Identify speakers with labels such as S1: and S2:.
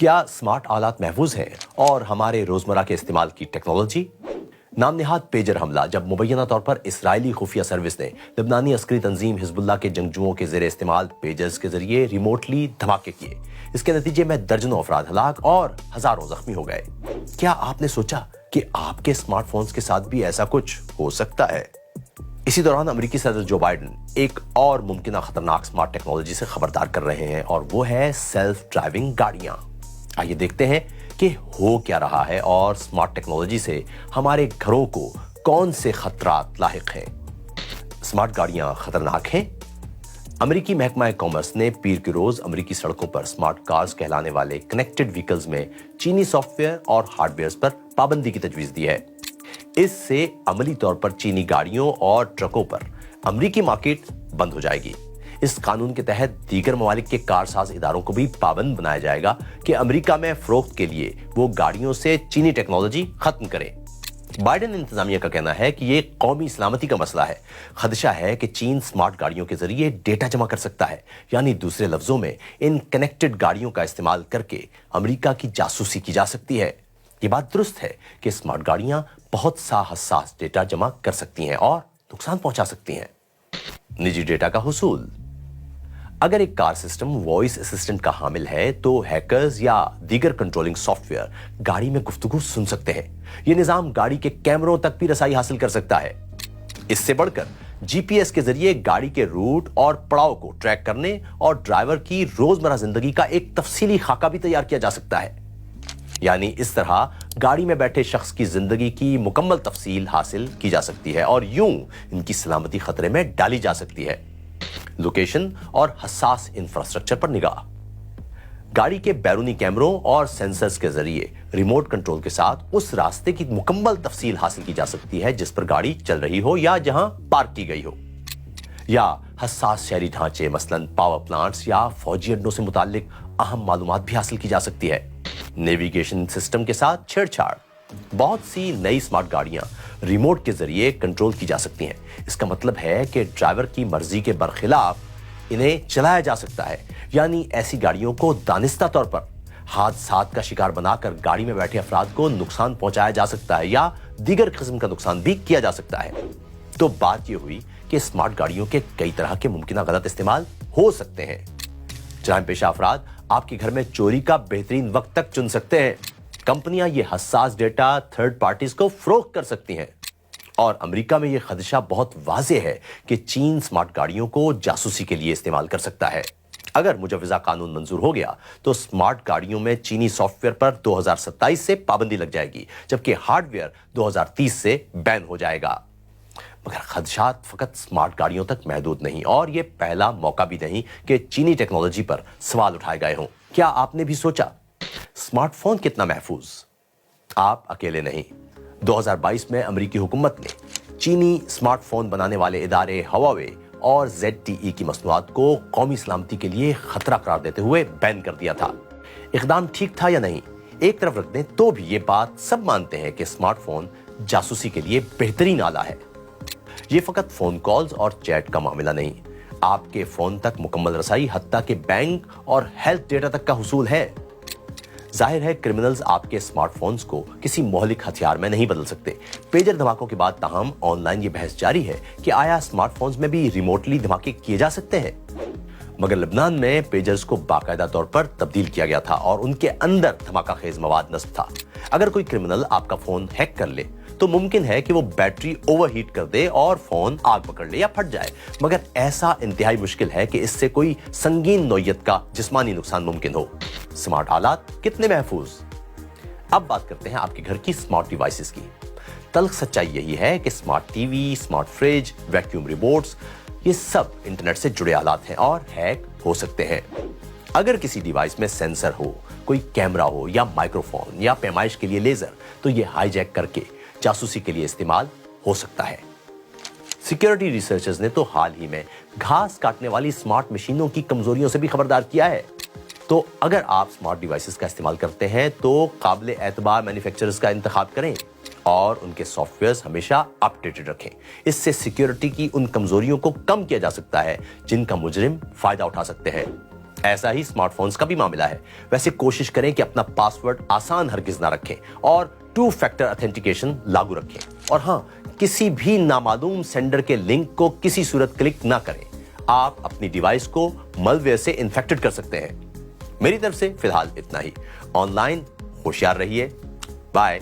S1: کیا سمارٹ آلات محفوظ ہیں اور ہمارے روزمرہ کے استعمال کی ٹیکنالوجی؟ نام نہاد پیجر حملہ جب مبینہ طور پر اسرائیلی خفیہ سروس نے لبنانی عسکری تنظیم حزب اللہ کے جنگجوؤں کے زیر استعمال پیجرز کے ذریعے ریموٹلی دھماکے کیے، اس کے نتیجے میں درجنوں افراد ہلاک اور ہزاروں زخمی ہو گئے۔ کیا آپ نے سوچا کہ آپ کے اسمارٹ فونز کے ساتھ بھی ایسا کچھ ہو سکتا ہے؟ اسی دوران امریکی صدر جو بائیڈن ایک اور ممکنہ خطرناک اسمارٹ ٹیکنالوجی سے خبردار کر رہے ہیں، اور وہ ہے سیلف ڈرائیونگ گاڑیاں۔ آئیے دیکھتے ہیں کہ ہو کیا رہا ہے اور اسمارٹ ٹیکنالوجی سے ہمارے گھروں کو کون سے خطرات لاحق ہیں۔ اسمارٹ گاڑیاں خطرناک ہیں؟ امریکی محکمہ کامرس نے پیر کے روز امریکی سڑکوں پر اسمارٹ کارز کہلانے والے کنیکٹڈ وہیکلز میں چینی سافٹ ویئر اور ہارڈ ویئرز پر پابندی کی تجویز دی ہے۔ اس سے عملی طور پر چینی گاڑیوں اور ٹرکوں پر امریکی مارکیٹ بند ہو جائے گی۔ اس قانون کے تحت دیگر ممالک کے کارساز اداروں کو بھی پابند بنایا جائے گا کہ امریکہ میں فروخت کے لیے وہ گاڑیوں سے چینی ٹیکنالوجی ختم کریں۔ بائیڈن انتظامیہ کا کہنا ہے کہ یہ قومی سلامتی کا مسئلہ ہے۔ خدشہ ہے کہ چین سمارٹ گاڑیوں کے ذریعے ڈیٹا جمع کر سکتا ہے، یعنی دوسرے لفظوں میں ان کنیکٹڈ گاڑیوں کا استعمال کر کے امریکہ کی جاسوسی کی جا سکتی ہے۔ یہ بات درست ہے کہ اسمارٹ گاڑیاں بہت سا حساس ڈیٹا جمع کر سکتی ہیں اور نقصان پہنچا سکتی ہیں۔ نجی ڈیٹا کا حصول۔ اگر ایک کار سسٹم وائس اسسٹنٹ کا حامل ہے تو ہیکرز یا دیگر کنٹرولنگ سافٹ ویئر گاڑی میں گفتگو سن سکتے ہیں۔ یہ نظام گاڑی کے کیمروں تک بھی رسائی حاصل کر سکتا ہے۔ اس سے بڑھ کر جی پی ایس کے ذریعے گاڑی کے روٹ اور پڑاؤ کو ٹریک کرنے اور ڈرائیور کی روزمرہ زندگی کا ایک تفصیلی خاکہ بھی تیار کیا جا سکتا ہے۔ یعنی اس طرح گاڑی میں بیٹھے شخص کی زندگی کی مکمل تفصیل حاصل کی جا سکتی ہے اور یوں ان کی سلامتی خطرے میں ڈالی جا سکتی ہے۔ لوکیشن اور حساس انفراسٹرکچر پر نگاہ۔ گاڑی کے بیرونی کیمروں اور سینسرز کے ذریعے ریموٹ کنٹرول کے ساتھ اس راستے کی مکمل تفصیل حاصل کی جا سکتی ہے جس پر گاڑی چل رہی ہو یا جہاں پارک کی گئی ہو، یا حساس شہری ڈھانچے مثلاً پاور پلانٹس یا فوجی اڈوں سے متعلق اہم معلومات بھی حاصل کی جا سکتی ہے۔ نیویگیشن سسٹم کے ساتھ چھیڑ چھاڑ۔ بہت سی نئی اسمارٹ گاڑیاں ریموٹ کے ذریعے کنٹرول کی جا سکتی ہیں۔ اس کا مطلب ہے کہ ڈرائیور کی مرضی کے برخلاف انہیں چلایا جا سکتا ہے، یعنی ایسی گاڑیوں کو دانستہ طور پر حادثات کا شکار بنا کر گاڑی میں بیٹھے افراد کو نقصان پہنچایا جا سکتا ہے یا دیگر قسم کا نقصان بھی کیا جا سکتا ہے۔ تو بات یہ ہوئی کہ اسمارٹ گاڑیوں کے کئی طرح کے ممکنہ غلط استعمال ہو سکتے ہیں۔ جرائم پیشہ افراد آپ کے گھر میں چوری کا بہترین وقت تک چن سکتے ہیں۔ کمپنیاں یہ حساس ڈیٹا تھرڈ پارٹیز کو فروخت کر سکتی ہیں، اور امریکہ میں یہ خدشہ بہت واضح ہے کہ چین اسمارٹ گاڑیوں کو جاسوسی کے لیے استعمال کر سکتا ہے۔ اگر مجوزہ قانون منظور ہو گیا تو اسمارٹ گاڑیوں میں چینی سافٹ ویئر پر 2027 سے پابندی لگ جائے گی، جبکہ ہارڈ ویئر 2030 سے بین ہو جائے گا۔ مگر خدشات فقط اسمارٹ گاڑیوں تک محدود نہیں، اور یہ پہلا موقع بھی نہیں کہ چینی ٹیکنالوجی پر سوال اٹھائے گئے ہوں۔ کیا آپ نے بھی سوچا اسمارٹ فون کتنا محفوظ؟ آپ اکیلے نہیں۔ 2022 میں امریکی حکومت نے چینی اسمارٹ فون بنانے والے ادارے ہواوے اور ZTE کی مصنوعات کو قومی سلامتی کے لیے خطرہ قرار دیتے ہوئے بین کر دیا تھا۔ اقدام ٹھیک تھا یا نہیں ایک طرف رکھ دیں تو بھی یہ بات سب مانتے ہیں کہ اسمارٹ فون جاسوسی کے لیے بہترین آلہ ہے۔ یہ فقط فون کالز اور چیٹ کا معاملہ نہیں، آپ کے فون تک مکمل رسائی حتیٰ کہ بینک اور ہیلتھ ڈیٹا تک کا حصول ہے۔ ظاہر ہے کرمنلز آپ کے اسمارٹ فونز کو کسی مہلک ہتھیار میں نہیں بدل سکتے۔ پیجر دھماکوں کے بعد تاہم آن لائن یہ بحث جاری ہے کہ آیا اسمارٹ فونز میں بھی ریموٹلی دھماکے کیے جا سکتے ہیں؟ مگر لبنان میں پیجرز کو باقاعدہ طور پر تبدیل کیا گیا تھا اور ان کے اندر دھماکہ خیز مواد نصب تھا۔ اگر کوئی کرمنل آپ کا فون ہیک کر لے تو ممکن ہے کہ وہ بیٹری اوور ہیٹ کر دے اور فون آگ پکڑ لے یا پھٹ جائے، مگر ایسا انتہائی مشکل ہے کہ اس سے کوئی سنگین نوعیت کا جسمانی نقصان ممکن ہو۔ اسمارٹ آلات کتنے محفوظ؟ اب بات کرتے ہیں آپ کے گھر کی اسمارٹ ڈیوائسز کی۔ تلخ سچائی یہی ہے کہ smart TV, smart fridge, vacuum remotes, یہ سب انٹرنیٹ سے جڑے آلات ہیں اور ہیک ہو سکتے ہیں۔ اگر کسی ڈیوائس میں سینسر ہو، کوئی کیمرہ ہو یا مائکرو فون یا پیمائش کے لیے لیزر، تو یہ ہائی جیک کر کے جاسوسی کے لیے استعمال ہو سکتا ہے۔ سیکیورٹی ریسرچرز نے تو حال ہی میں گھاس کاٹنے والی اسمارٹ مشینوں کی کمزوریوں سے بھی خبردار کیا ہے۔ تو اگر آپ اسمارٹ ڈیوائسز کا استعمال کرتے ہیں تو قابل اعتبار مینوفیکچررز کا انتخاب کریں اور ان کے سافٹ ویئرز ہمیشہ اپ ڈیٹڈ رکھیں۔ اس سے سیکیورٹی کی ان کمزوریوں کو کم کیا جا سکتا ہے جن کا مجرم فائدہ اٹھا سکتے ہیں۔ ایسا ہی اسمارٹ فونز کا بھی معاملہ ہے. ویسے کوشش کریں کہ اپنا پاسورڈ آسان ہرگز نہ رکھیں اور 2 فیکٹر اتھینٹیکیشن لاگو رکھیں. اور ہاں، کسی بھی نامعلوم سینڈر کے لنک کو کسی صورت کلک نہ کریں. آپ اپنی ڈیوائس کو ملویئر سے انفیکٹڈ کر سکتے ہیں. میری طرف سے فی الحال اتنا ہی. آن لائن ہوشیار رہیے. بائے.